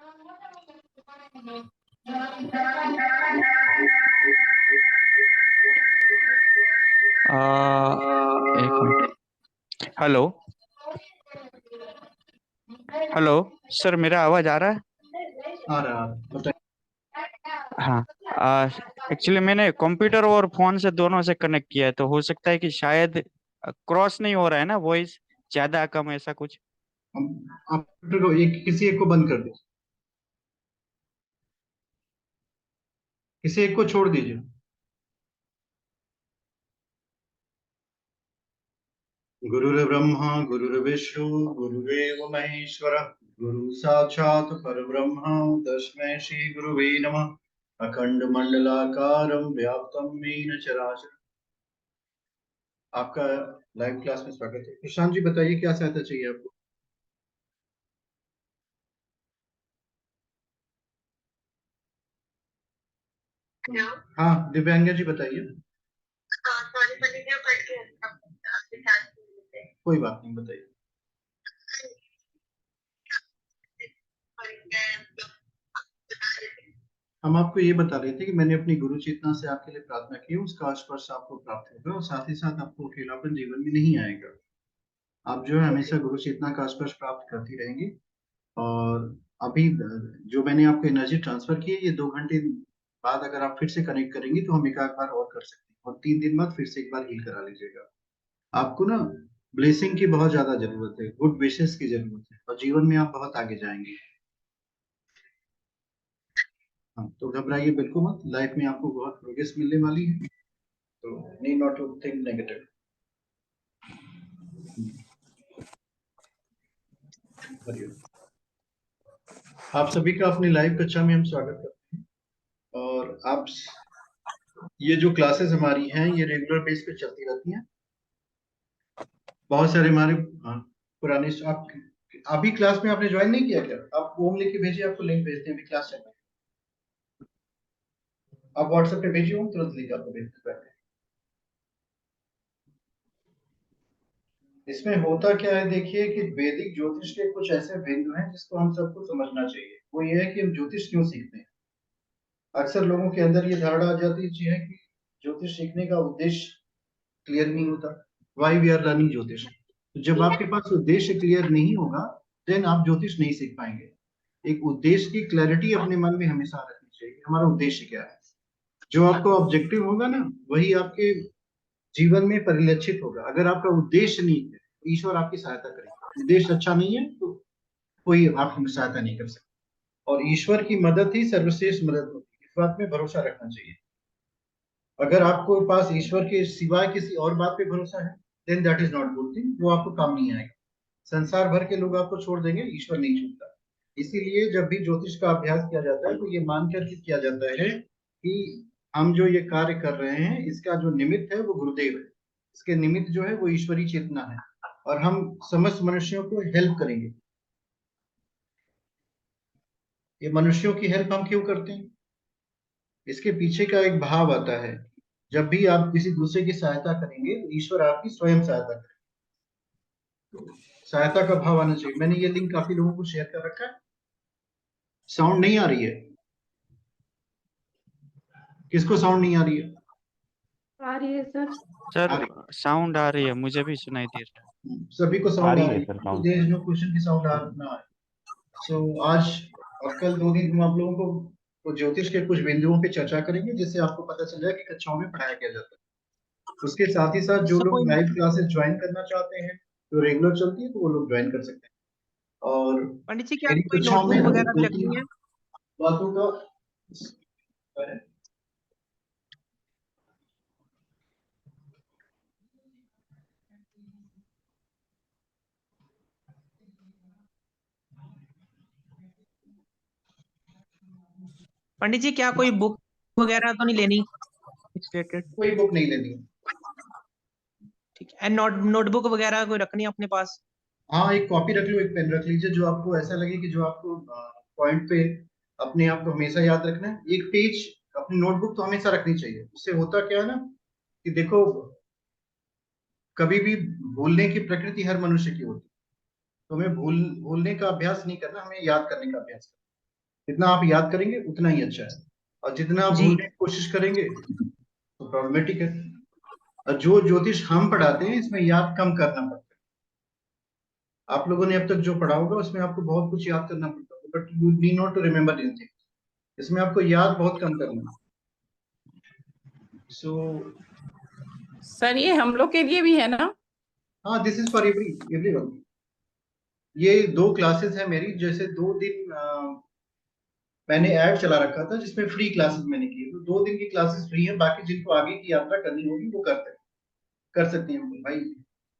एक minute. Hello. Hello. Sir, मेरा आवाज आ रहा है? आ रहा है, बताइए। हाँ। एक्चुअली मैंने कंप्यूटर और फोन से दोनों से कनेक्ट किया है, तो हो सकता है कि शायद क्रॉस नहीं हो रहा है ना, वॉइस ज्यादा कम ऐसा कुछ। आप कंप्यूटर को किसी एक को बंद कर दीजिए, किसी एक को छोड़ दीजिए। गुरुर्ब्रह्मा गुरुर्विष्णु गुरुरेव महेश्वर गुरु साक्षात परब्रह्म तस्मै श्री गुरुवे नमः। अखंड मंडलाकारं व्याप्तं येन चराचर। आपका लाइव क्लास में स्वागत है। प्रशांत जी बताइए, क्या सहायता चाहिए आपको? हाँ, दिव्यांगा जी बताइए। कोई बात नहीं, बताइए। हम आपको ये बता रहे थे कि मैंने अपनी गुरु चेतना से आपके लिए प्रार्थना की, उसका स्पर्श आपको प्राप्त होगा और साथ ही साथ आपको अकेलापन जीवन में नहीं आएगा। आप जो है हमेशा गुरु चेतना का स्पर्श प्राप्त करती रहेंगी। और अभी जो मैंने आपको एनर्जी ट्रांसफर की है, ये 2 घंटे बाद अगर आप फिर से कनेक्ट करेंगी तो हम एक आध बार और कर सकते हैं, और 3 दिन बाद फिर से एक बार हील करा लीजिएगा। आपको ना ब्लेसिंग की बहुत ज्यादा जरूरत है, गुड विशेष की जरूरत है, और जीवन में आप बहुत आगे जाएंगे। हाँ, तो घबराइए बिल्कुल मत, लाइफ में आपको बहुत प्रोग्रेस मिलने वाली है, तो need not to think negative. आप सभी का अपनी लाइव कक्षा में हम स्वागत करते हैं। और आप ये जो क्लासेस हमारी हैं ये रेगुलर बेस पे चलती रहती हैं। बहुत सारे हमारे पुराने आप अभी क्लास में आपने ज्वाइन नहीं किया क्या? आप होम लेके भेजिए, आपको लिंक भेजते हैं, अभी क्लास चल रही है। आप व्हाट्सएप पे भेजिए, हम तुरंत लिंक आपको भेजते हैं। इसमें होता क्या है, देखिए कि वैदिक ज्योतिष के कुछ ऐसे बिंदु हैं जिसको हम सबको समझना चाहिए। वो ये है कि हम ज्योतिष क्यों सीखते हैं। अक्सर लोगों के अंदर ये धारणा आ जाती है कि ज्योतिष सीखने का उद्देश्य क्लियर नहीं होता। वाई वी आर लर्निंग ज्योतिष। तो जब आपके पास उद्देश्य क्लियर नहीं होगा, देन आप ज्योतिष नहीं सीख पाएंगे। एक उद्देश्य की क्लैरिटी अपने मन में हमेशा रखनी चाहिए, हमारा उद्देश्य क्या है। जो आपको ऑब्जेक्टिव होगा ना, वही आपके जीवन में परिलक्षित होगा। अगर आपका उद्देश्य नहीं है तो ईश्वर आपकी सहायता करेगा। उद्देश्य अच्छा नहीं है तो कोई आपकी सहायता नहीं कर सकता। और ईश्वर की मदद ही सर्वश्रेष्ठ मदद होती है, इस बात में भरोसा रखना चाहिए। अगर आपको पास ईश्वर के सिवाय किसी और बात पे भरोसा है, then that is not good thing, वो आपको काम नहीं आएगा। संसार भर के लोग आपको छोड़ देंगे, ईश्वर नहीं छोड़ता। इसीलिए जब भी ज्योतिष का अभ्यास किया जाता है तो ये मानकर के किया जाता है कि हम जो ये कार्य कर रहे हैं इसका जो निमित्त है वो गुरुदेव है। इसके निमित्त जो है वो ईश्वरी चेतना है, और हम समस्त मनुष्यों को हेल्प करेंगे। ये मनुष्यों की हेल्प हम क्यों करते हैं, इसके पीछे का एक भाव आता है। जब भी आप किसी दूसरे की सहायता करेंगे तो ईश्वर आपकी स्वयं सहायता करेगा। सहायता का भाव आना चाहिए। मैंने ये लिंक काफी लोगों को शेयर कर रखा है। साउंड नहीं आ रही है? किसको साउंड नहीं आ रही है? आ रही है सर। सर, आ रही साउंड आ रही है, मुझे भी सुनाई दे रहा है। सभी को आ साउंड आ रही रही है है, सर तो sound. There is no question की साउंड आ ना आए। सो आज और कल 2 दिन हम आप लोगों को ज्योतिष के कुछ बिंदुओं पे चर्चा करेंगे, जिससे आपको पता चल जाए कि कक्षाओं में पढ़ाया क्या जाता है। उसके साथ ही साथ जो सर लोग कोई लाइव क्लासेस ज्वाइन करना चाहते हैं, जो रेगुलर चलती है, तो वो लोग ज्वाइन कर सकते हैं। और पंडित जी, क्या मेरी कोई कक्षाओं में नोटबुक हम वगैरह भी दो रखनी तीन है? बातों का पंडित जी, क्या कोई बुक वगैरह तो नहीं लेनी रिलेटेड? कोई बुक नहीं लेनी है। ठीक है। नोटबुक वगैरह कोई रखनी है अपने पास? हाँ, एक कॉपी रख लो, एक पेन रख लीजिए, जो आपको ऐसा लगे कि जो आपको पॉइंट पे अपने आप को हमेशा याद रखना है। एक पेज अपनी नोटबुक तो हमेशा रखनी चाहिए। उससे होता क्या है ना कि देखो, कभी भी भूलने की प्रकृति हर मनुष्य की होती है। तो हमें भूलने का अभ्यास नहीं करना, हमें याद करने का अभ्यास करना। जितना आप याद करेंगे उतना ही अच्छा है, और जितना आप जी। भूलने की कोशिश करेंगे तो प्रॉब्लमेटिक है। और जो ज्योतिष हम पढ़ाते हैं इसमें याद कम करना पड़ता है। आप लोगों ने अब तक जो पढ़ा होगा उसमें आपको बहुत कुछ याद करना पड़ता है, but you need not to remember anything. इसमें आपको याद बहुत कम करना है। सो सर ये हम लोग के लिए भी है ना? हाँ, दिस इज फॉर एवरीवन। ये 2 क्लासेस है मेरी, जैसे 2 दिन मैंने ऐड चला रखा था जिसमें फ्री क्लासेस मैंने की, तो 2 दिन की क्लासेस फ्री है। बाकी जिनको आगे की यात्रा करनी होगी वो कर सकते हैं भाई।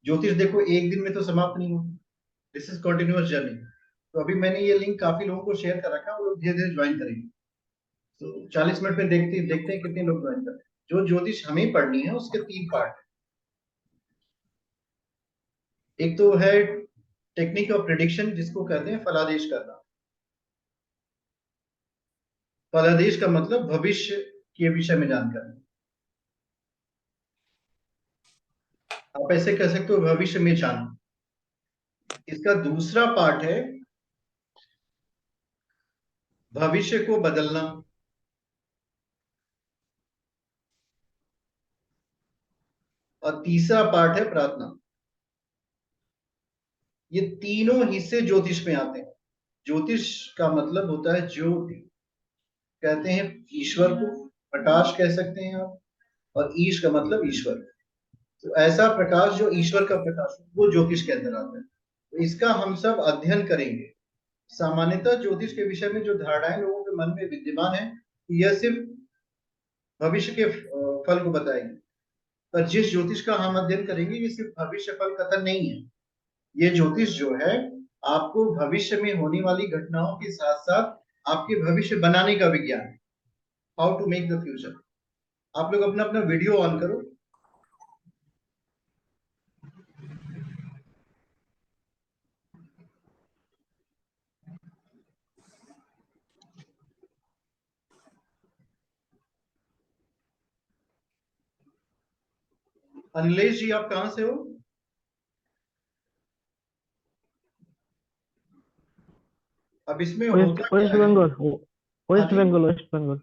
ज्योतिष देखो एक दिन में तो समाप्त नहीं होगी, दिस इज कंटिन्यूअस जर्नी। तो अभी मैंने ये लिंक काफी लोगों को शेयर कर रखा है, वो लोग धीरे धीरे ज्वाइन करेंगे। तो 40 मिनट में देखते हैं कितने लोग ज्वाइन करते हैं। जो ज्योतिष हमें पढ़नी है उसके 3 पार्ट है। एक तो है टेक्निक ऑफ प्रिडिक्शन, जिसको कहते हैं फलादेश करना। फलादेश का मतलब भविष्य के विषय में जानकारी। आप ऐसे कह सकते हो भविष्य में जानना। इसका दूसरा पार्ट है भविष्य को बदलना। और तीसरा पार्ट है प्रार्थना। ये तीनों हिस्से ज्योतिष में आते हैं। ज्योतिष का मतलब होता है ज्योति, कहते हैं ईश्वर को, प्रकाश कह सकते हैं आप, और ईश का मतलब ईश्वर। तो ऐसा प्रकाश जो ईश्वर का प्रकाश हो वो ज्योतिष के अंदर आता है। तो इसका हम सब अध्ययन करेंगे। सामान्यतः ज्योतिष के विषय में जो धारणाएं लोगों के मन में विद्यमान है, यह सिर्फ भविष्य के फल को बताएगी। पर जिस ज्योतिष का हम अध्ययन करेंगे ये सिर्फ भविष्य फल कथन नहीं है। ये ज्योतिष जो है आपको भविष्य में होने वाली घटनाओं के साथ साथ आपके भविष्य बनाने का विज्ञान है, how to make the future. आप लोग अपना अपना वीडियो ऑन करो। अनिलेश जी, आप कहां से हो? अब इसमें वेस्ट होता वेस्ट क्या है? बंगाल। हाँ वेस्ट जी, बंगाल, वेस्ट बंगाल।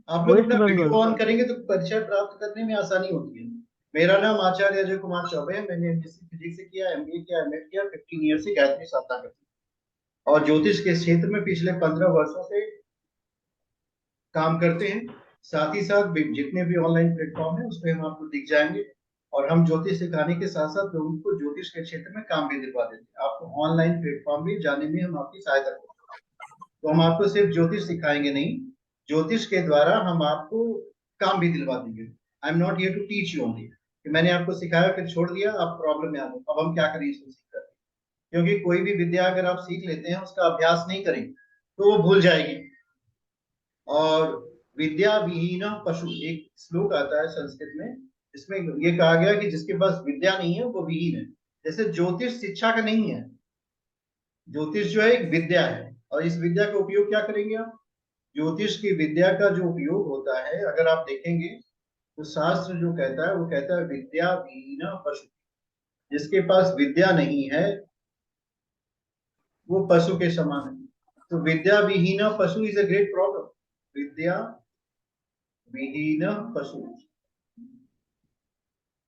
आप लोग वेस्ट अपना वीडियो बंगाल। ऑन करेंगे तो परिचय प्राप्त करने में आसानी होती है। मेरा नाम आचार्य अजय कुमार चौबे है। मैंने एमएससी फिजिक्स से किया, एमबीए किया, एमएड किया, 15 ईयर से गायत्री साधना करती हूँ और ज्योतिष के क्षेत्र में पिछले 15 वर्षों से काम करते हैं। साथ ही साथ जितने भी ऑनलाइन प्लेटफॉर्म है उसमें हम आपको दिख जाएंगे, और हम ज्योतिष सिखाने के साथ साथ लोगों को ज्योतिष के क्षेत्र में काम भी दिलवा देते हैं। आपको ऑनलाइन प्लेटफॉर्म भी जाने में हम आपकी सहायता करेंगे। तो हम आपको सिर्फ ज्योतिष सिखाएंगे नहीं, ज्योतिष के द्वारा हम आपको काम भी दिलवा देंगे। I am not here to teach you only कि मैंने आपको सिखाया फिर छोड़ दिया, आप प्रॉब्लम में आ गए अब हम क्या करें इसको सीख कर। क्योंकि कोई भी विद्या अगर आप सीख लेते हैं उसका अभ्यास नहीं करेंगे तो वो भूल जाएगी। और विद्या विहीन पशु, एक श्लोक आता है संस्कृत में, इसमें ये कहा गया कि जिसके पास विद्या नहीं है वो विहीन है। जैसे ज्योतिष शिक्षा का नहीं है, ज्योतिष जो है एक विद्या है, और इस विद्या का उपयोग क्या करेंगे आप? ज्योतिष की विद्या का जो उपयोग होता है अगर आप देखेंगे तो शास्त्र जो कहता है वो कहता है विद्या विहीन पशु। जिसके पास विद्या नहीं है वो पशु के समान है। तो विद्या विहीन पशु इज अ ग्रेट प्रॉब्लम। विद्या विहीन पशु,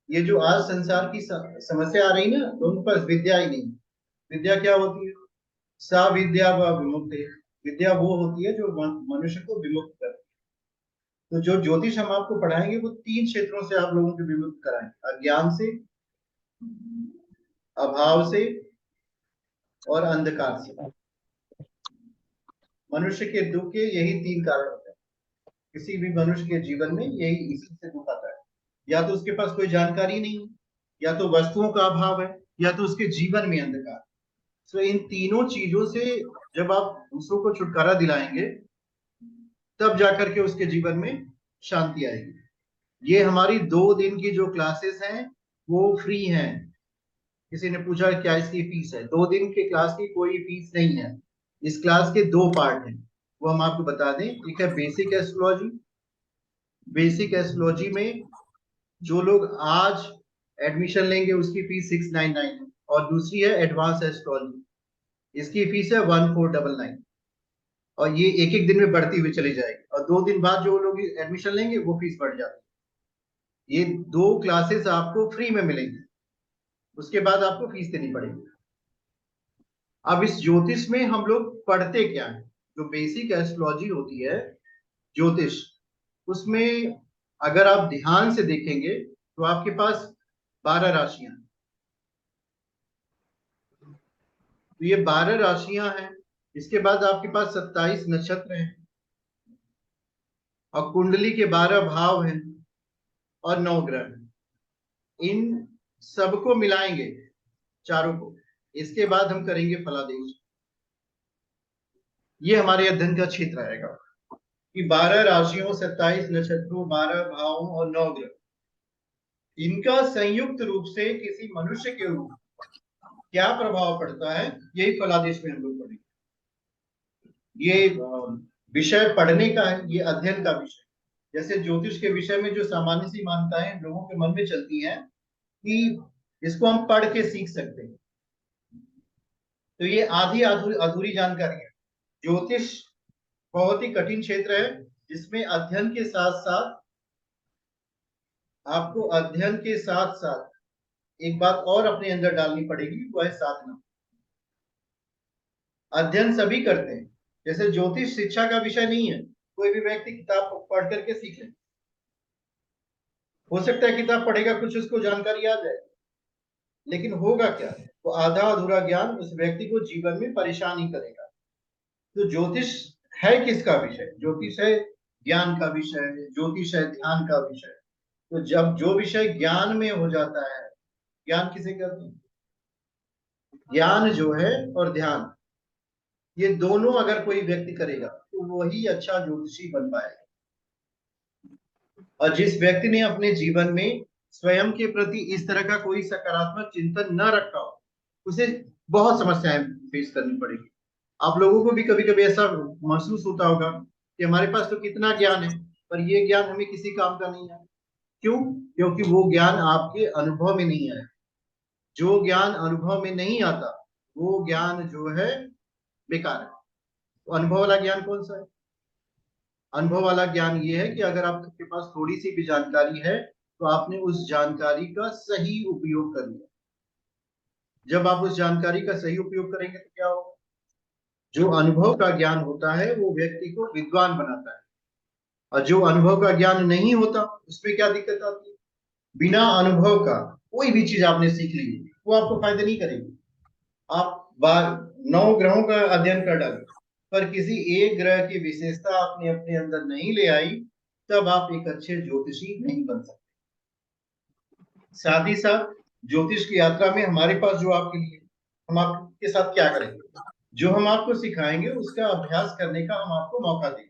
ये जो आज संसार की समस्या आ रही ना, लोगों के पास विद्या ही नहीं। विद्या क्या होती है? सा विद्या व विमुक्त। विद्या वो होती है जो मनुष्य को विमुक्त करती है। तो जो ज्योतिष हम आपको पढ़ाएंगे वो 3 क्षेत्रों से आप लोगों को विमुक्त कराएंगे, अज्ञान से, अभाव से और अंधकार से। मनुष्य के दुख के यही 3 कारण होते हैं। किसी भी मनुष्य के जीवन में यही इसी से दुख आता है। या तो उसके पास कोई जानकारी नहीं है, या तो वस्तुओं का अभाव है, या तो उसके जीवन में अंधकार। तो इन तीनों चीजों से जब आप दूसरों को छुटकारा दिलाएंगे तब जाकर के उसके जीवन में शांति आएगी। ये हमारी 2 दिन की जो क्लासेस हैं वो फ्री हैं। किसी ने पूछा क्या इसकी फीस है? 2 दिन के क्लास की कोई फीस नहीं है। इस क्लास के 2 पार्ट हैं, वो हम आपको बता दें। एक है बेसिक एस्ट्रोलॉजी। बेसिक एस्ट्रोलॉजी में जो लोग आज एडमिशन लेंगे उसकी फीस 699 है, और दूसरी है एडवांस एस्ट्रोलॉजी, इसकी फीस है 1499। और ये एक एक दिन में बढ़ती हुई चली जाएगी, और 2 दिन बाद जो लोग एडमिशन लेंगे वो फीस बढ़ जाती है। ये 2 क्लासेस आपको फ्री में मिलेंगी, उसके बाद आपको फीस देनी पड़ेगी। अब इस ज्योतिष में हम लोग पढ़ते क्या है, जो बेसिक एस्ट्रोलॉजी होती है ज्योतिष, उसमें अगर आप ध्यान से देखेंगे तो आपके पास 12 राशियां हैं। तो ये 12 राशियां हैं, इसके बाद आपके पास 27 नक्षत्र हैं, और कुंडली के 12 भाव हैं, और 9 ग्रह हैं। इन सबको मिलाएंगे, चारों को, इसके बाद हम करेंगे फलादेश। ये हमारे अध्ययन का क्षेत्र रहेगा कि 12 राशियों, 27 नक्षत्रों, 12 भावों और 9 ग्रह, इनका संयुक्त रूप से किसी मनुष्य के ऊपर क्या प्रभाव पड़ता है, यही फलादेश में हम लोग पढ़ेंगे। ये विषय पढ़ने का है, ये अध्ययन का विषय। जैसे ज्योतिष के विषय में जो सामान्य सी मान्यताएं लोगों के मन में चलती हैं कि इसको हम पढ़ के सीख सकते हैं, तो ये आधी अधूरी जानकारी है। ज्योतिष बहुत ही कठिन क्षेत्र है, जिसमें अध्ययन के साथ साथ आपको अध्ययन के साथ साथ एक बात और अपने अंदर डालनी पड़ेगी, वो है साधना। अध्ययन सभी करते हैं, जैसे ज्योतिष शिक्षा का विषय नहीं है, कोई भी व्यक्ति किताब पढ़ करके सीख ले। हो सकता है किताब पढ़ेगा, कुछ उसको जानकारी आ जाए, लेकिन होगा क्या, वो आधा अधूरा ज्ञान उस व्यक्ति को जीवन में परेशान ही करेगा। तो ज्योतिष है किसका विषय? ज्योतिष है ज्ञान का विषय, ज्योतिष है ध्यान का विषय। तो जब जो विषय ज्ञान में हो जाता है, ज्ञान किसे कहते हैं? ज्ञान जो है और ध्यान, ये दोनों अगर कोई व्यक्ति करेगा तो वही अच्छा ज्योतिषी बन पाएगा। और जिस व्यक्ति ने अपने जीवन में स्वयं के प्रति इस तरह का कोई सकारात्मक चिंतन न रखा हो, उसे बहुत समस्याएं फेस करनी पड़ेगी। आप लोगों को भी कभी कभी ऐसा महसूस होता होगा कि हमारे पास तो कितना ज्ञान है, पर ये ज्ञान हमें किसी काम का नहीं है। क्यों? क्योंकि वो ज्ञान आपके अनुभव में नहीं आया। जो ज्ञान अनुभव में नहीं आता, वो ज्ञान जो है बेकार है। तो अनुभव वाला ज्ञान कौन सा है? अनुभव वाला ज्ञान ये है कि अगर आपके पास थोड़ी सी भी जानकारी है, तो आपने उस जानकारी का सही उपयोग कर लिया। जब आप उस जानकारी का सही उपयोग करेंगे तो क्या होगा? जो अनुभव का ज्ञान होता है वो व्यक्ति को विद्वान बनाता है, और जो अनुभव का ज्ञान नहीं होता उसमें क्या दिक्कत आती है? बिना अनुभव का कोई भी चीज आपने सीख ली, वो आपको फायदा नहीं करेगी। आप 9 ग्रहों का अध्ययन कर डालें, पर किसी एक ग्रह की विशेषता आपने अपने अंदर नहीं ले आई, तब आप एक अच्छे ज्योतिषी नहीं बन सकते। साथ ही साथ ज्योतिष की यात्रा में हमारे पास जो आपके लिए, हम आपके साथ क्या करेंगे, जो हम आपको सिखाएंगे उसका अभ्यास करने का हम आपको मौका देंगे।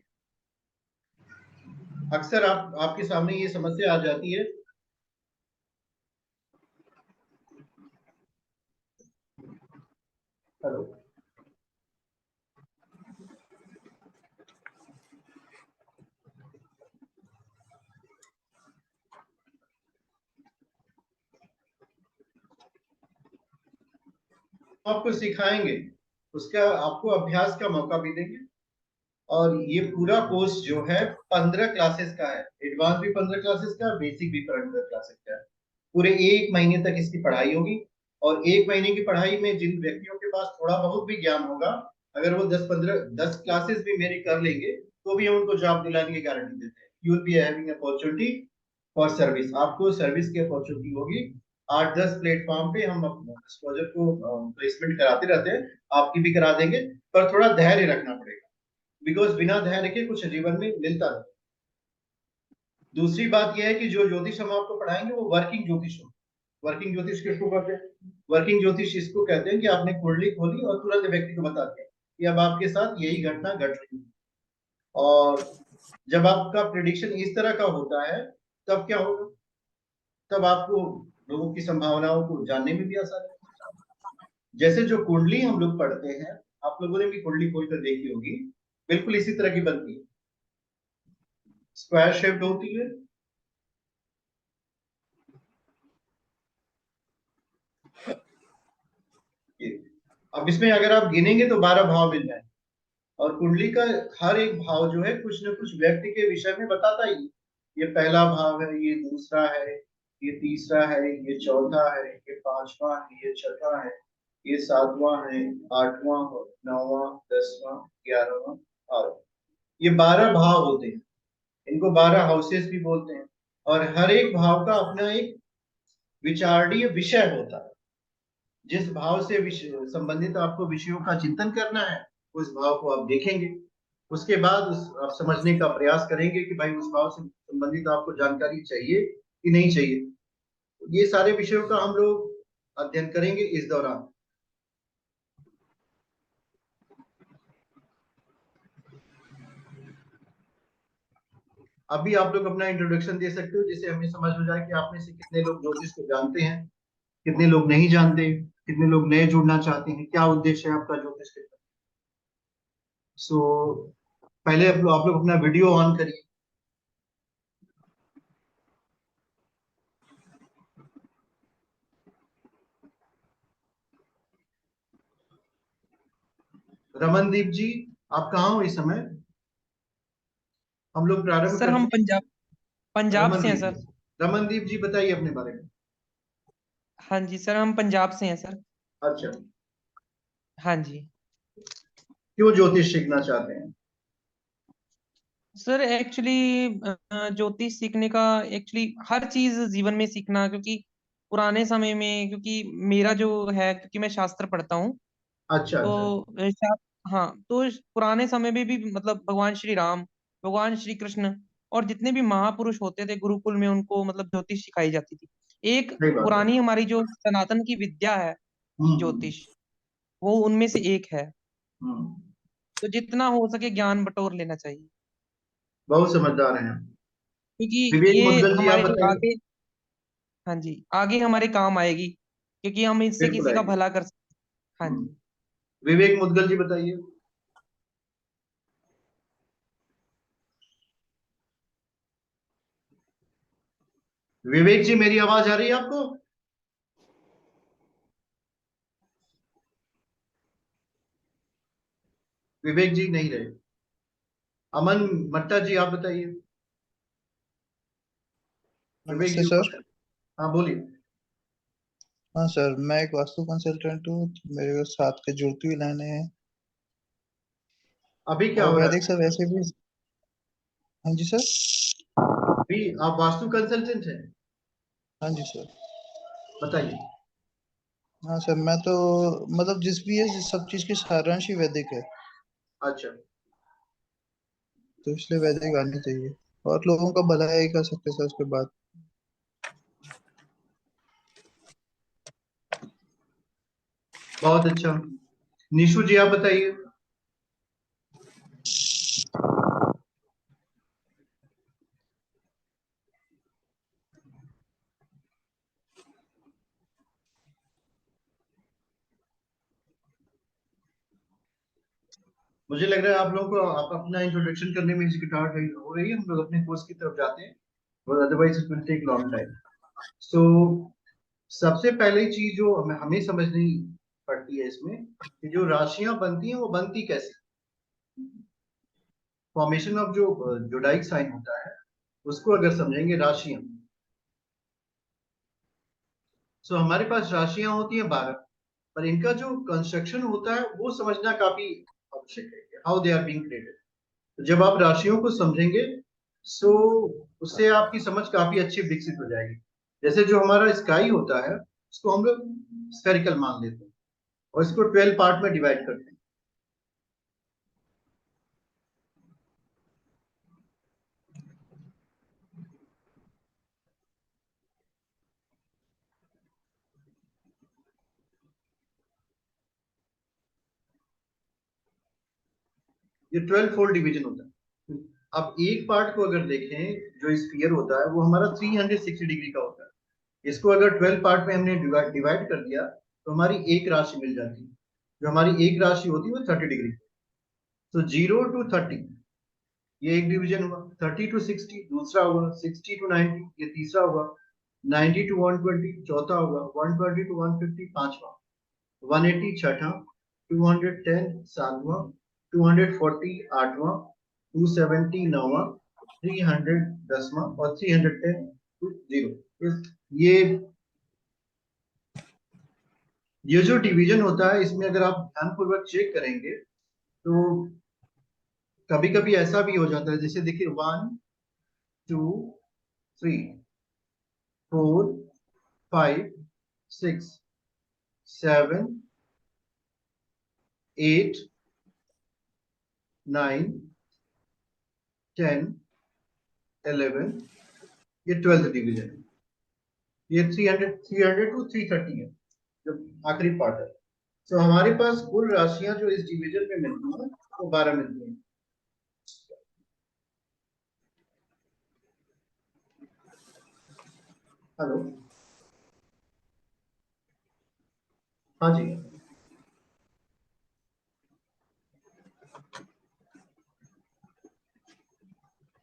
अक्सर आपके सामने ये समस्या आ जाती है, हेलो, आपको सिखाएंगे, उसका आपको अभ्यास का मौका भी देंगे। और ये पूरा कोर्स जो है 15 क्लासेस का है, एडवांस भी 15 क्लासेस का, बेसिक भी 15 क्लासेस का है। पूरे 1 महीने तक इसकी पढ़ाई होगी, और 1 महीने की पढ़ाई में जिन व्यक्तियों के पास थोड़ा बहुत भी ज्ञान होगा, अगर वो 10 क्लासेस भी मेरी कर लेंगे, तो भी हम उनको जॉब दिलाने की गारंटी देते हैं। You will be having opportunity for service, आपको सर्विस की अपॉर्चुनिटी होगी। 8-10 प्लेटफॉर्म पे हम एक्सपोजर को प्लेसमेंट कराते रहते हैं, आपकी भी करा देंगे, पर थोड़ा धैर्य रखना पड़ेगा, बिकॉज बिना धैर्य के कुछ जीवन में मिलता नहीं। दूसरी बात यह है कि जो ज्योतिष हम आपको पढ़ाएंगे वो वर्किंग ज्योतिष हो। वर्किंग ज्योतिष किसको कहते हैं? वर्किंग ज्योतिष इसको कहते हैं कि आपने कुंडली खोली और तुरंत व्यक्ति को बता दिया कि अब आपके साथ यही घटना घट रही है। और जब आपका प्रिडिक्शन इस तरह का होता है, तब क्या होगा? तब आपको लोगों की संभावनाओं को जानने में भी आसानी है। जैसे जो कुंडली हम लोग पढ़ते हैं, आप लोगों ने भी कुंडली खोल कर देखी होगी, बिल्कुल इसी तरह की बनती है, स्क्वायर शेप्ड होती है। अब इसमें अगर आप गिनेंगे तो 12 भाव मिल जाएंगे, और कुंडली का हर एक भाव जो है कुछ न कुछ व्यक्ति के विषय में बताता ही है। ये पहला भाव है, ये दूसरा है, ये तीसरा है, ये चौथा है, ये पांचवा है, ये छठा है, ये सातवां है, आठवां, नौवां, 10वां, 11वां और ये 12 भाव होते हैं। इनको 12 हाउसेस भी बोलते हैं। और हर एक भाव का अपना एक विचारणीय विषय होता है। जिस भाव से संबंधित आपको विषयों का चिंतन करना है, उस भाव को आप देखेंगे। उसके बाद आप समझने का प्रयास करेंगे कि भाई उस भाव से संबंधित आपको जानकारी चाहिए कि नहीं चाहिए। ये सारे विषयों का हम लोग अध्ययन करेंगे इस दौरान। अभी आप लोग अपना इंट्रोडक्शन दे सकते हो, जिससे हमें समझ हो जाए कि आप में से कितने लोग ज्योतिष को जानते हैं, कितने लोग नहीं जानते, कितने लोग नए जुड़ना चाहते हैं, क्या उद्देश्य है आपका ज्योतिष के। सो पहले आप लोग अपना वीडियो ऑन करिए। रमनदीप जी, आप कहाँ हो इस समय? हम लोग प्रारंभ सर हम करते हैं। पंजाब से हैं रमनदीप सर। जी, रमनदीप जी बताइए अपने बारे में। हाँ जी सर, हम पंजाब से हैं सर। अच्छा, हाँ जी क्यों ज्योतिष सीखना चाहते हैं? सर, एक्चुअली ज्योतिष सीखने का, एक्चुअली हर चीज जीवन में सीखना, क्योंकि पुराने समय में, क्योंकि मेरा जो है, क्योंकि मैं शास्त्र पढ़ता हूँ, अच्छा अच्छा। तो हाँ, तो पुराने समय में भी मतलब भगवान श्री राम, भगवान श्री कृष्ण और जितने भी महापुरुष होते थे गुरुकुल में, उनको मतलब ज्योतिष सिखाई जाती थी। एक सही बात है। पुरानी हमारी जो सनातन की विद्या है, हम्म। ज्योतिष, वो उनमें से एक है। हम्म। तो जितना हो सके ज्ञान बटोर लेना चाहिए, बहुत समझदार हैं आप। क्योंकि विवेक ये मुद्गल जी आप हमारे बताइए। आगे, हाँ जी, आगे हमारे काम आएगी, क्योंकि हम इससे बिल्कुल किसी का आएगी। भला कर सकते। हाँ हम्म। जी। विवेक मुद्गल जी बताइए। विवेक जी, मेरी आवाज आ रही है आपको? विवेक जी नहीं रहे। अमन मट्टा जी आप बताइए। विवेक नमस्ते जी सर। ऊपर। हाँ बोलिए। हाँ सर, मैं एक वास्तु कंसल्टेंट हूँ, तो मेरे को 7 के जुड़ती हुई लाने हैं। अभी क्या और हो रहा वैदिक है? सर वैसे भी। हाँ जी सर। अभी आप वास्तु कंसल्टेंट हैं? हाँ जी सर। बताइए। हाँ सर, मैं तो मतलब जिस भी है, जिस सब चीज़ की सारांश ही वैदिक है, अच्छा। तो इसलिए वैदिक आनी चाहिए। और लोगों का भला ही कर सकते सर उसके बाद। बहुत अच्छा। निशु जी आप बताइए। मुझे लग रहा है आप लोगों को आप अपना इंट्रोडक्शन करने में हिचकिचाहट हो रही है। हम लोग अपने कोर्स की तरफ जाते हैं, और otherwise it will take long time. So सबसे पहले चीज जो हमें समझनी पड़ती है इसमें, कि जो राशियां बनती हैं वो बनती कैसे। फॉर्मेशन ऑफ जो जोडाइक साइन होता है, उसको अगर समझेंगे राशियां। सो हमारे पास राशियां होती हैं 12, पर इनका जो कंस्ट्रक्शन होता है वो समझना काफी आवश्यक है, how they are being created. जब आप राशियों को समझेंगे, सो उससे आपकी समझ काफी अच्छी विकसित हो जाएगी। जैसे जो हमारा स्काई होता है, उसको हम लोग स्फेरिकल मान लेते हैं, और इसको 12 पार्ट में डिवाइड करते हैं। ये 12 फोल्ड डिवीजन होता है। अब एक पार्ट को अगर देखें, जो स्फीयर होता है वो हमारा 360 डिग्री का होता है। इसको अगर 12 पार्ट में हमने डिवाइड कर दिया, तो हमारी एक राशि मिल जाती है। जो हमारी एक राशि होती है वो 30 डिग्री। तो 0 to 30 ये एक डिवीजन हुआ। 30 to 60 दूसरा हुआ। 60 to 90 ये तीसरा हुआ। 90 to 120 चौथा हुआ। 120 to 150 पांचवा। 180 छठा। 210 सातवां। 240 8वां, 270 9वां, 300 10वां और 310 0। ये जो डिवीजन होता है इसमें अगर आप ध्यानपूर्वक चेक करेंगे तो कभी कभी ऐसा भी हो जाता है, जैसे देखिए 1 2 3 4 5 6 7 8 9 10 11, ये 12th डिवीजन है। ये 300 टू 330 है जो आखिरी पार्ट है। तो हमारे पास कुल राशियां जो इस डिवीजन में मिलती हैं वो 12 मिलती हैं। हेलो, हाँ जी,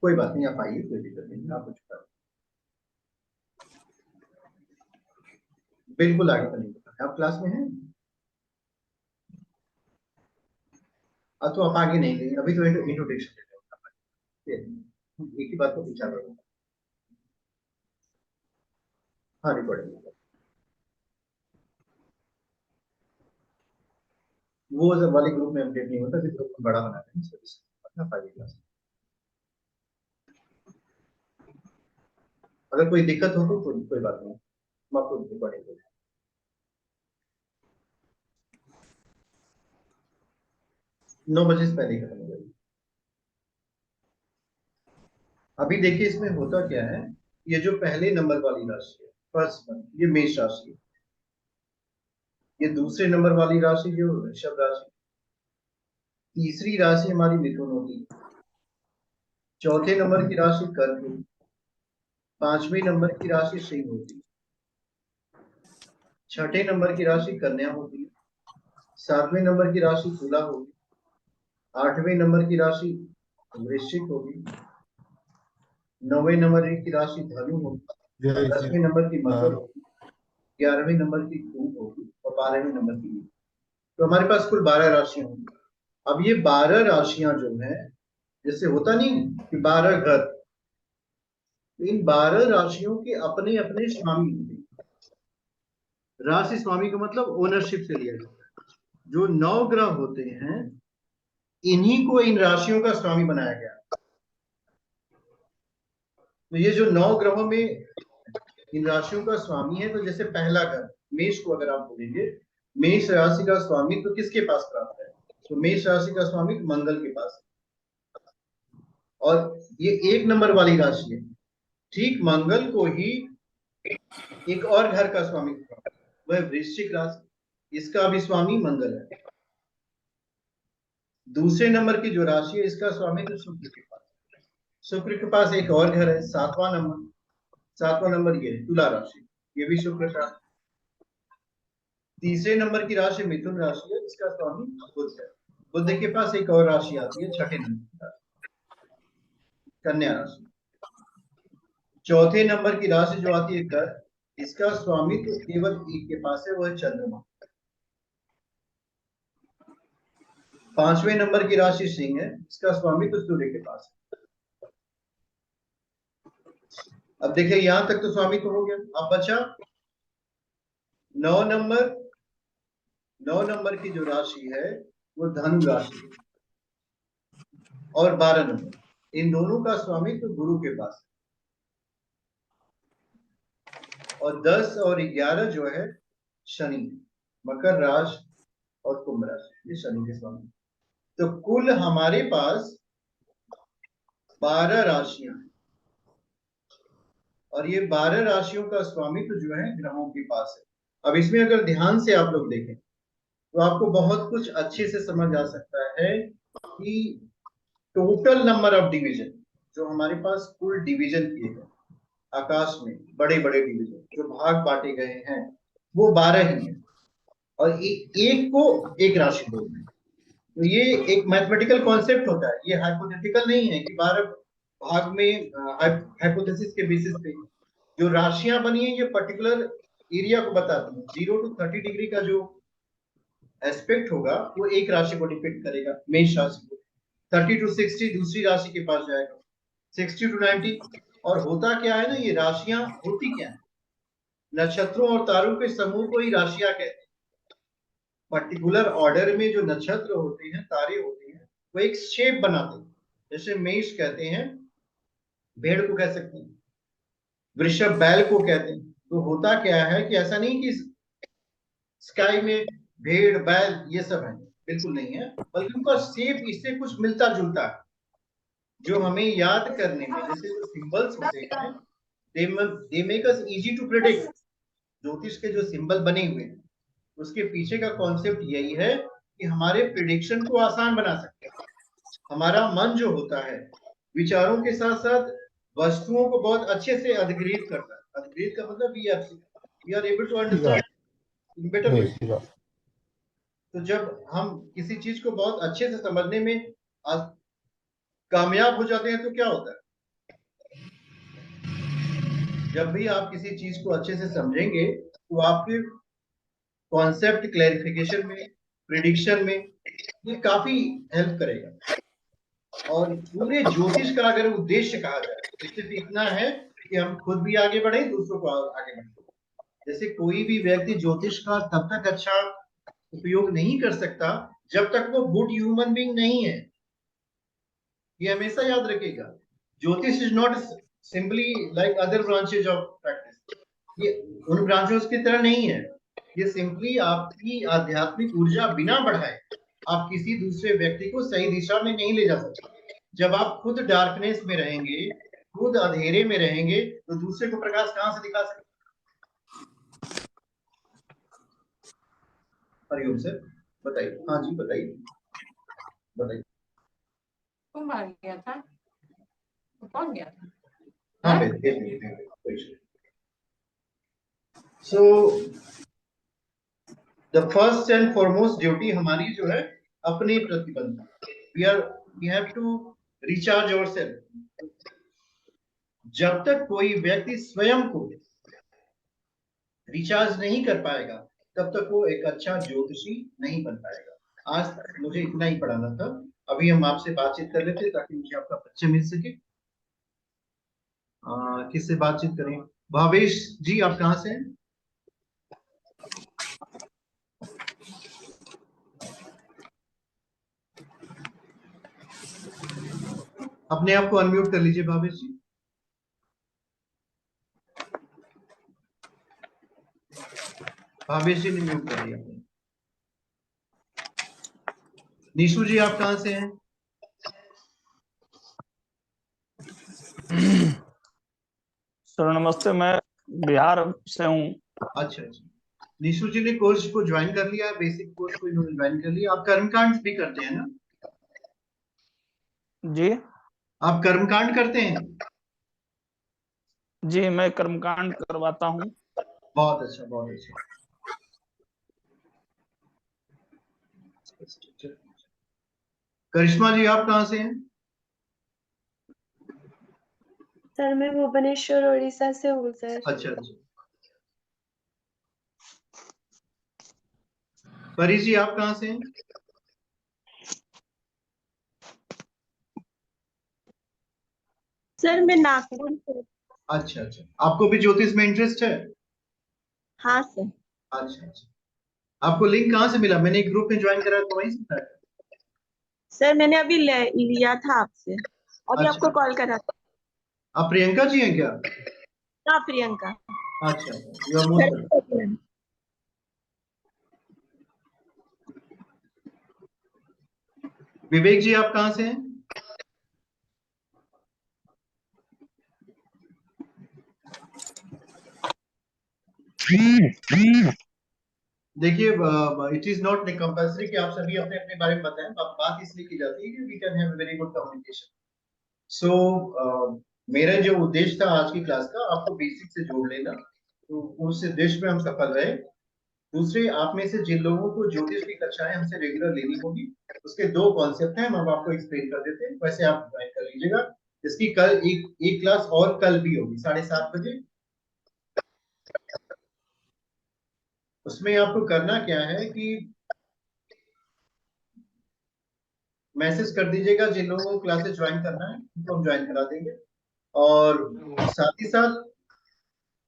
कोई बात नहीं, आप आइए, कोई दिक्कत नहीं, आप कुछ कर बिल्कुल आगे का नहीं पता। आप क्लास में हैं? तो आप आगे नहीं गए, अभी तो इंट्रोडक्शन दे रहे हो। एक ही बात को विचार रहे हो। हाँ, रिकॉर्डिंग वो जब वाले ग्रुप में अपडेट नहीं होता, ग्रुप को बड़ा बनाते हैं, अपना 5 क्लास। अगर कोई दिक्कत हो तो कोई बात नहीं, हम आपको रिकॉर्डिंग देंगे। नौ बजे से पहले खत्म हो जाएगी। अभी देखिए इसमें होता क्या है, ये जो पहले नंबर वाली राशि है, फर्स्ट वन, ये मेष राशि है। ये दूसरे नंबर वाली राशि जो वृषभ राशि, तीसरी राशि हमारी मिथुन होगी, चौथे नंबर की राशि कर्क होगी, पांचवें नंबर की राशि सिंह होगी, छठे नंबर की राशि कन्या होती है, सातवें नंबर की राशि तुला होगी, आठवें नंबर की राशि वृश्चिक होगी, नौवें नंबर की राशि धनु होगी, 10वें नंबर की मकर होगी, 11वें नंबर की कुंभ होगी और 12वें नंबर की मीन। तो हमारे पास कुल 12 राशियां होंगी। अब ये 12 राशियां जो है, जैसे होता नहीं कि 12 घर, तो इन 12 राशियों के अपने अपने स्वामी होते हैं। राशि स्वामी का मतलब ओनरशिप से लिया जाता है। जो 9 ग्रह होते हैं इन्हीं को इन राशियों का स्वामी बनाया गया। तो ये जो 9 ग्रहों में इन राशियों का स्वामी है, तो जैसे पहला घर मेष को अगर आप बोलेंगे, मेष राशि का स्वामी तो किसके पास प्राप्त है? तो मेष राशि का स्वामी मंगल के पास है। और ये 1 नंबर वाली राशि है, ठीक मंगल को ही एक और घर का स्वामी, वह वृश्चिक राशि, इसका भी स्वामी मंगल है। दूसरे नंबर की जो राशि है इसका स्वामी तो शुक्र के पास, शुक्र के पास एक और घर है, 7वां नंबर ये है तुला राशि, ये भी शुक्र का। तीसरे नंबर की राशि मिथुन राशि है, इसका स्वामी बुध है। बुध के पास एक और राशि आती है, छठे नंबर की राशि, कन्या राशि। चौथे नंबर की राशि जो आती है कर, इसका स्वामी तो केवल एक के पास है, वह चंद्रमा। पांचवें नंबर की राशि सिंह है, इसका स्वामी तो सूर्य के पास है। अब देखिए यहां तक तो स्वामी तो हो गया। अब बचा 9 नंबर। 9 नंबर की जो राशि है वो धनु राशि है, और 12 नंबर, इन दोनों का स्वामी तो गुरु के पास है। और 10 और 11 जो है शनि, मकर राशि और कुंभ राशि, ये शनि के स्वामी। तो कुल हमारे पास 12 राशियां हैं, और ये 12 राशियों का स्वामित्व जो है ग्रहों के पास है। अब इसमें अगर ध्यान से आप लोग देखें तो आपको बहुत कुछ अच्छे से समझ आ सकता है कि टोटल नंबर ऑफ डिवीजन जो हमारे पास कुल डिवीजन किए हैं आकाश में, बड़े बड़े डिवीजन जो भाग बांटे गए हैं वो 12 ही हैं, और एक को एक राशि बोलते हैं। तो ये एक मैथमेटिकल कॉन्सेप्ट होता है, ये हाइपोथेटिकल नहीं है कि 12 भाग में हाइपोथेसिस के बेसिस पे जो राशियां बनी है ये पर्टिकुलर एरिया को बताती है। 0 to 30 डिग्री का जो एस्पेक्ट होगा वो एक राशि को डिपेंड करेगा, मेष राशि को। 30 to 60 दूसरी राशि के पास जाएगा, 60 to 90। और होता क्या है ना, ये राशियां होती क्या है, नक्षत्रों और तारों के समूह को ही राशियां कहते हैं। पर्टिकुलर ऑर्डर में जो नक्षत्र होते हैं, तारे होते हैं, वो एक शेप बनाते हैं। जैसे मेष कहते हैं, भेड़ को कह सकते हैं, वृषभ बैल को कहते हैं। तो होता क्या है कि ऐसा नहीं कि स्काई में भेड़ बैल ये सब है, बिल्कुल नहीं है, बल्कि उनका शेप इससे कुछ मिलता जुलता है, जो हमें याद करने में, जैसे जो सिंबल्स होते हैं, they make us easy to predict. ज्योतिष के जो सिंबल बने हुए हैं, उसके पीछे का कॉन्सेप्ट यही है कि हमारे प्रिडिक्शन को आसान बना सकते हैं। हमारा मन जो होता है, विचारों के साथ साथ वस्तुओं को बहुत अच्छे से अधिग्रहित करता है। अधिग्रहित का मतलब we are able to understand in better way. तो जब हम किसी चीज को बहुत अच्छे से समझने में कामयाब हो जाते हैं तो क्या होता है, जब भी आप किसी चीज को अच्छे से समझेंगे तो आपके कॉन्सेप्ट क्लैरिफिकेशन में, प्रिडिक्शन में ये काफी हेल्प करेगा। और पूरे ज्योतिष का अगर उद्देश्य कहा जाए तो सिर्फ इतना है कि हम खुद भी आगे बढ़े, दूसरों को आगे बढ़े। जैसे कोई भी व्यक्ति ज्योतिष का तब तक अच्छा उपयोग नहीं कर सकता जब तक वो गुड ह्यूमन बीइंग नहीं है। ये हमेशा याद रखिएगा, ज्योतिष is not simply like other branches of practice. ये उन ब्रांचेस की तरह नहीं है। ये सिंपली आपकी आध्यात्मिक ऊर्जा बिना बढ़ाए आप किसी दूसरे व्यक्ति को सही दिशा में नहीं ले जा सकते। जब आप खुद डार्कनेस में रहेंगे, खुद अंधेरे में रहेंगे, तो दूसरे को प्रकाश कहां से दिखा सकते? हरिओम सर, बताइए। हाँ जी, बताइए बताइए। कौन बाहर गया था, कौन गया था? हाँ, हाँ? So the first and foremost duty हमारी जो है अपने प्रतिबंध, we have to recharge ourselves. जब तक कोई व्यक्ति स्वयं को रिचार्ज नहीं कर पाएगा तब तक वो एक अच्छा ज्योतिषी नहीं बन पाएगा। आज मुझे इतना ही पढ़ाना था, अभी हम आपसे बातचीत कर लेते ताकि मुझे आपका परिचय मिल सके। किससे बातचीत करें? भावेश जी, आप कहाँ से हैं? अपने आप को अनम्यूट कर लीजिए भावेश जी। भावेश जी ने म्यूट कर दिया। निशु जी, आप कहाँ से हैं? सर नमस्ते, मैं बिहार से हूँ। अच्छा अच्छा, निशु जी ने कोर्स को ज्वाइन कर लिया, बेसिक कोर्स को इन्होंने ज्वाइन कर लिया। आप कर्मकांड भी करते हैं ना? जी आप कर्मकांड करते हैं? जी, मैं कर्मकांड करवाता हूँ। बहुत अच्छा, बहुत अच्छा। करिश्मा जी, आप कहाँ से हैं? सर मैं भुवनेश्वर उड़ीसा से हूँ सर। अच्छा अच्छा। परी जी, आप कहाँ से हैं? सर मैं नागपुर से। अच्छा अच्छा, आपको भी ज्योतिष में इंटरेस्ट है? हाँ सर। अच्छा अच्छा, आपको लिंक कहाँ से मिला? मैंने एक ग्रुप में ज्वाइन करा तो वहीं से मिला? सर मैंने अभी लिया था आपसे, अभी अच्छा, आपको कॉल करा था। आप प्रियंका जी हैं क्या? हाँ प्रियंका। अच्छा, यू आर मोस्ट वेलकम। विवेक जी, आप कहाँ से हैं? देखिए, इट इज नॉट कंपल्सरी कि आप सभी अपने अपने बारे में बताएं। बात इसलिए की जाती है कि we can have very good communication. So मेरा जो उद्देश्य था आज की क्लास का, आपको बेसिक से जोड़ लेना, तो उस उद्देश्य में हम सफल रहे। दूसरे, आप में से जिन लोगों को ज्योतिष की कक्षाएं हमसे रेगुलर लेनी होगी, उसके दो कॉन्सेप्ट हैं, हम आपको एक्सप्लेन कर देते हैं, वैसे आप ज्वाइन कर लीजिएगा। इसकी कल एक क्लास और कल भी होगी 7:30 बजे। उसमें आपको करना क्या है कि मैसेज कर दीजिएगा जिन लोगों को क्लासेस ज्वाइन करना है उनको हम ज्वाइन करा देंगे। और साथ ही साथ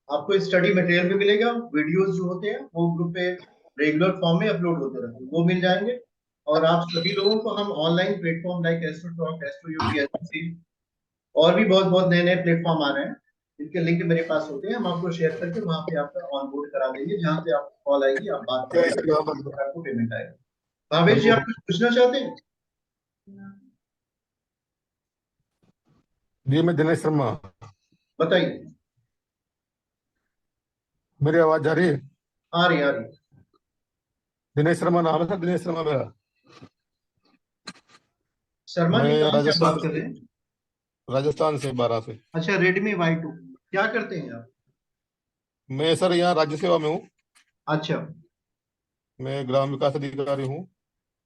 आपको स्टडी मटेरियल भी मिलेगा, वीडियोस जो होते हैं वो ग्रुप पे रेगुलर फॉर्म में अपलोड होते रहते हैं, वो मिल जाएंगे। और आप सभी लोगों को हम online platform like Astrotalk, Astroyogi, Astro, और भी बहुत बहुत नए नए प्लेटफॉर्म आ रहे हैं, इनके लिंक मेरे पास होते हैं, हम आपको शेयर करके वहां पे आपका ऑनबोर्ड करा देंगे, जहां पे आपको कॉल आएगी, आप बात करेंगे, आपको पेमेंट आएगा। भावेश जी, आप कुछ पूछना चाहते हैं? जी, मैं दिनेश शर्मा। बताइए। मेरी आवाज जा रही है? आ रही आ रही। दिनेश शर्मा नाम है सर, दिनेश शर्मा मेरा। शर्मा जी मैं कहाँ से आप राजस्थान बात कर रहे हैं? राजस्थान से, 12 से। अच्छा, रेडमी Y2 क्या करते हैं आप? मैं सर यहाँ राज्य सेवा में हूँ। अच्छा मैं ग्राम विकास अधिकारी हूँ।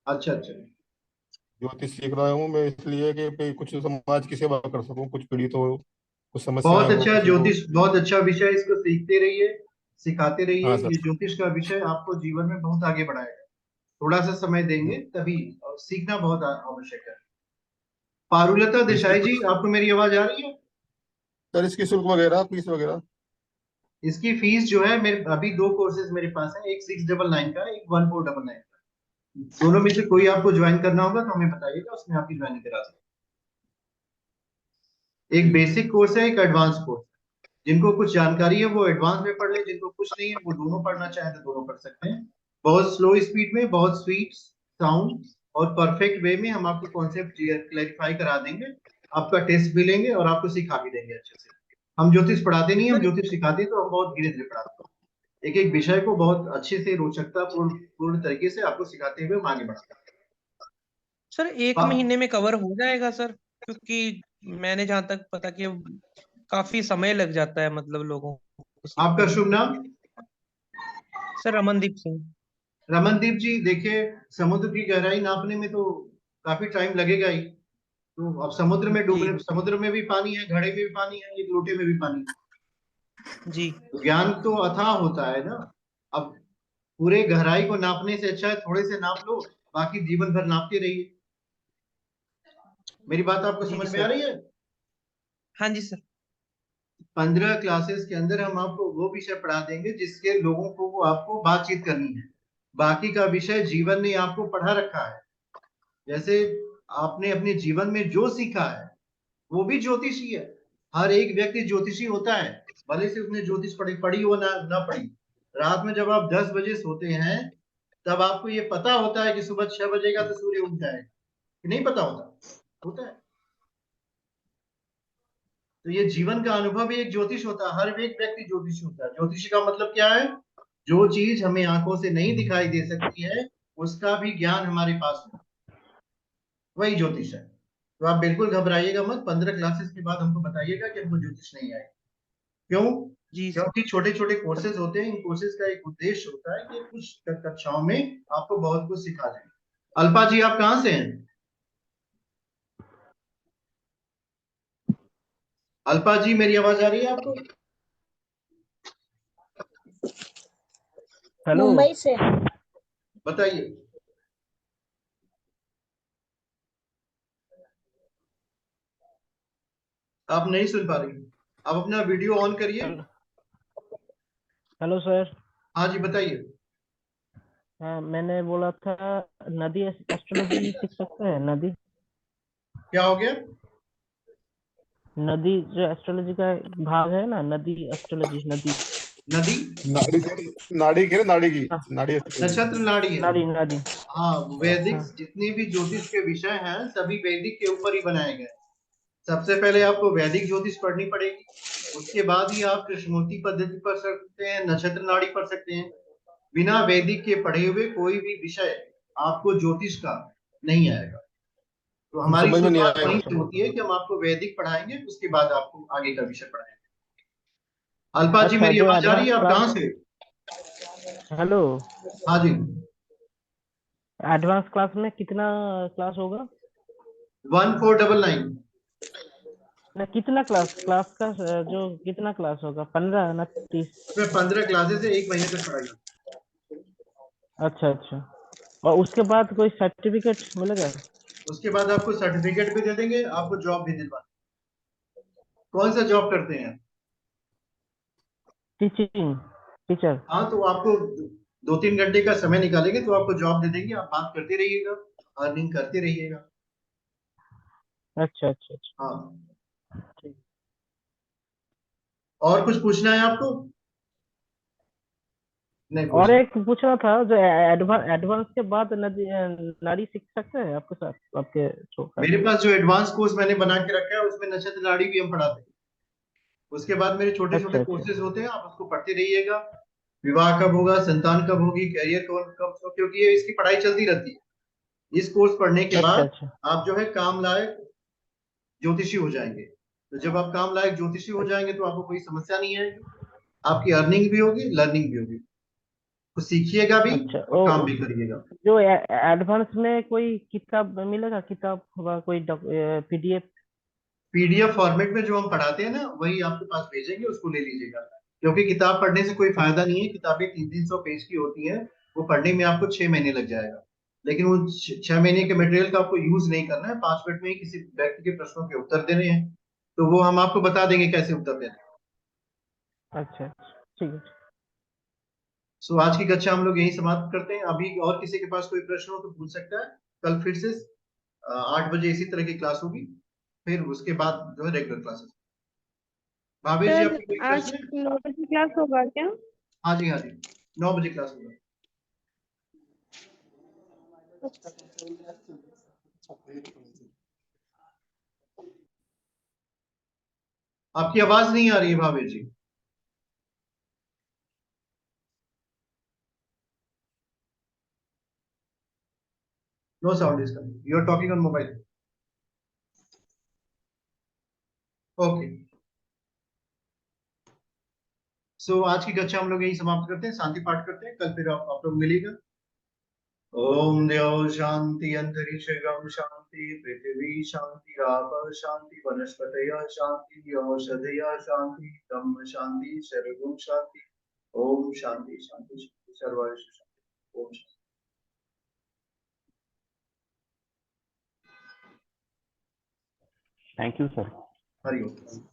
अच्छा अच्छा। ज्योतिष सीख रहा हूँ मैं, इसलिए कि कुछ समाज की सेवा कर सकूँ, कुछ पीड़ित हो, कुछ समस्याएं बहुत हो अच्छा किसी को। ज्योतिष, बहुत अच्छा विषय, इसको सीखते रहिए, सिखाते रहिए। हाँ सर। ये ज्योतिष का विषय आपको जीवन में बहुत आगे बढ़ाएगा। थोड़ा सा समय देंगे तभी, और सीखना बहुत आवश्यक है। पारुलता इसकी देसाई जी, आपको मेरी आवाज आ रही है? सर, इसकी शुल्क वगैरह, फीस वगैरह? इसकी फीस जो है, मेरे अभी दो कोर्सेज मेरे पास है, एक 699 का, एक 1499 का। दोनों में से कोई आपको ज्वाइन करना होगा तो हमें बताइएगा, उसमें आपकी ज्वाइनिंग करा देंगे। एक बेसिक कोर्स है, एक एडवांस कोर्स है। जिनको कुछ जानकारी है वो एडवांस में पढ़ ले, जिनको कुछ नहीं है वो दोनों पढ़ना चाहे तो दोनों पढ़ सकते हैं। बहुत स्लो स्पीड में, बहुत स्वीट साउंड और परफेक्ट वे में हम आपको कॉन्सेप्ट क्लैरिफाई करा देंगे। आपका टेस्ट भी लेंगे और आपको सिखा भी देंगे अच्छे से। हम ज्योतिष पढ़ाते नहीं, हम सर ज्योतिष सिखाते हैं, तो हम बहुत धीरे धीरे पढ़ाते हैं। एक एक विषय को बहुत अच्छे से, रोचकता पूर्ण तरीके से आपको सिखाते हुए हम आगे बढ़ाते सर एक हैं। महीने में कवर हो जाएगा सर? क्योंकि मैंने जहां तक पता किया काफी समय लग जाता है मतलब लोगों को आपका सीखने में। शुभ नाम? सर रमनदीप सिंह। रमनदीप जी, देखिए समुद्र की गहराई नापने में तो काफी टाइम लगेगा ही। तो अब समुद्र में जी डूबने, समुद्र में भी पानी है, घड़े में भी पानी है, एक लोटे में भी पानी है। जी। तो ज्ञान तो अथाह होता है ना। अब पूरे गहराई को नापने से अच्छा है थोड़े से नाप लो, बाकी जीवन भर नापते रहिए। मेरी बात आपको जी समझ में आ सर। रही है? हाँ जी सर। 15 क्लासेस के अंदर हम आपको वो विषय पढ़ा देंगे जिसके लोगों को वो आपको बातचीत करनी है। बाकी का विषय जीवन ने आपको पढ़ा रखा है। जैसे आपने अपने जीवन में जो सीखा है वो भी ज्योतिषी है। हर एक व्यक्ति ज्योतिषी होता है, भले से उसने ज्योतिष पढ़ी हो ना पढ़ी। रात में जब आप 10 बजे सोते हैं तब आपको ये पता होता है कि सुबह 6 बजेगा तो सूर्य उग जाएगा, कि नहीं पता होता है। तो ये जीवन का अनुभव ही एक ज्योतिष होता है, हर एक व्यक्ति ज्योतिषी होता है। ज्योतिषी का मतलब क्या है? जो चीज हमें आंखों से नहीं दिखाई दे सकती है उसका भी ज्ञान हमारे पास हो, वही ज्योतिष है। तो आप बिल्कुल घबराइएगा मत, 15 क्लासेस के बाद हमको बताइएगा कि हमको ज्योतिष नहीं आए। क्यों? जी सर। क्योंकि छोटे छोटे कोर्सेज होते हैं, इन कोर्सेज का एक उद्देश्य होता है कि कुछ कक्षाओं में आपको बहुत कुछ सिखा दें। अल्पा जी, आप कहाँ से हैं? अल्पा जी, मेरी आवाज आ रही है आपको? हेलो। मुंबई से। बताइए। आप नहीं सुन पा रही, आप अपना वीडियो ऑन करिए। Hello sir. हाँ जी, बताइए। हाँ, मैंने बोला था नदी एस्ट्रोलॉजी सीख सकते हैं? नदी क्या हो गया? नदी जो एस्ट्रोलॉजी का भाग है ना, नदी एस्ट्रोलॉजी, नदी। नदी? नाड़ी नाड़ी की ना, नाड़ी की, हाँ, नाड़ी। नक्षत्र नाड़ी है। नदी नदी। हाँ, वैदिक हाँ। जितने भी ज्योतिष के विषय हैं सभी वैदिक के ऊपर ही बनाए गए। सबसे पहले आपको वैदिक ज्योतिष पढ़नी पड़ेगी, उसके बाद ही आप कृष्णमूर्ति पद्धति पढ़ सकते हैं, नक्षत्र नाड़ी पढ़ सकते हैं। बिना वैदिक के पढ़े हुए कोई भी विषय आपको ज्योतिष का नहीं आएगा। तो हमारी समझ में नहीं शुरुआत आएगा वहीं सर। से होती है कि हम आपको वैदिक पढ़ाएंगे, उसके बाद आपको आगे का विषय पढ़ाएंगे। अल्पा जी, अच्छा, मेरी जो आवाज आ रही एडवांस है? आप क्लास। कहाँ से? हेलो। हाँ जी। एडवांस क्लास में कितना क्लास होगा? 1499। ना, कितना क्लास क्लास का जो कितना क्लास होगा? 15 ना 30? इसमें 15 क्लासेस है, 1 महीने तक पढ़ाई होती अच्छा अच्छा। और उसके बाद कोई सर्टिफिकेट मिलेगा? उसके बाद आपको सर्टिफिकेट भी दे देंगे, आपको जॉब भी दिलवा। कौन सा जॉब करते हैं? Teaching, teacher. हाँ, तो आपको 2-3 घंटे का समय निकालेंगे तो आपको जॉब दे देंगे, आप बात करते रहिएगा, अर्निंग करते रहिएगा। अच्छा अच्छा अच्छा। हाँ, ठीक। और कुछ पूछना है आपको? नहीं और पूछना। एक पूछना था, जो एडवांस के बाद नारी सीख सकते हैं आपके साथ, आपके थ्रू मेरे पास जो एडवांस कोर्स मैंने बना के रखा है उसमें नक्षत्र नाड़ी भी हम पढ़ाते हैं। उसके बाद मेरे छोटे छोटे अच्छा अच्छा। कोर्सेज होते हैं, आप उसको पढ़ते रहिएगा। विवाह कब होगा, संतान कब होगी, कैरियर कब कब होगा, क्योंकि ये इसकी पढ़ाई चलती रहती है। इस कोर्स पढ़ने के अच्छा बाद अच्छा आप जो है काम लायक ज्योतिषी हो जाएंगे। तो जब आप काम लायक ज्योतिषी हो जाएंगे तो आपको कोई समस्या नहीं आएगी, आपकी अर्निंग भी होगी, लर्निंग भी होगी, तो सीखिएगा भी अच्छा। और ओ, काम भी करिएगा। जो एडवांस में कोई किताब मिलेगा, किताब होगा कोई पीडीएफ? पीडीएफ फॉर्मेट में जो हम पढ़ाते हैं ना वही आपके पास भेजेंगे, उसको ले लीजिएगा। क्योंकि किताब पढ़ने से कोई फायदा नहीं है, किताबें 300-300 पेज की होती हैं, वो पढ़ने में आपको 6 महीने लग जाएगा। लेकिन वो 6 महीने के मटेरियल का आपको यूज नहीं करना है, 5 मिनट में ही किसी व्यक्ति के प्रश्नों के उत्तर देने हैं, तो वो हम आपको बता देंगे कैसे उत्तर देने हैं। अच्छा ठीक है। सो आज की कक्षा हम लोग यही समाप्त करते हैं। अभी और किसी के पास कोई प्रश्न हो तो पूछ सकता है। कल फिर से 8 बजे इसी तरह की क्लास होगी, फिर उसके बाद जो है रेगुलर क्लासेस। भावेश जी, सर आपकी कोई आज प्रश्न है? 9 बजे क्लास होगा क्या? हाँ जी, हाँ जी, 9 बजे क्लास होगा। आपकी आवाज नहीं आ रही है Bhavesh ji. No sound is coming, you are talking on mobile. Okay, so आज की कक्षा हम लोग यही समाप्त करते हैं, शांति पाठ करते हैं, कल फिर आप लोग मिलेगा। ओम देव शांति, अंतरिक्ष गम शांति, पृथ्वी शांति, राप शांति, वनस्पतय शांति, औषधय शांति, ब्रह्म शांति, सर्वगुण शांति। ओम शांति शांति शांति, सर्वश्रेष्ठ शांति। ओम शांति। Thank you sir. Hari Om.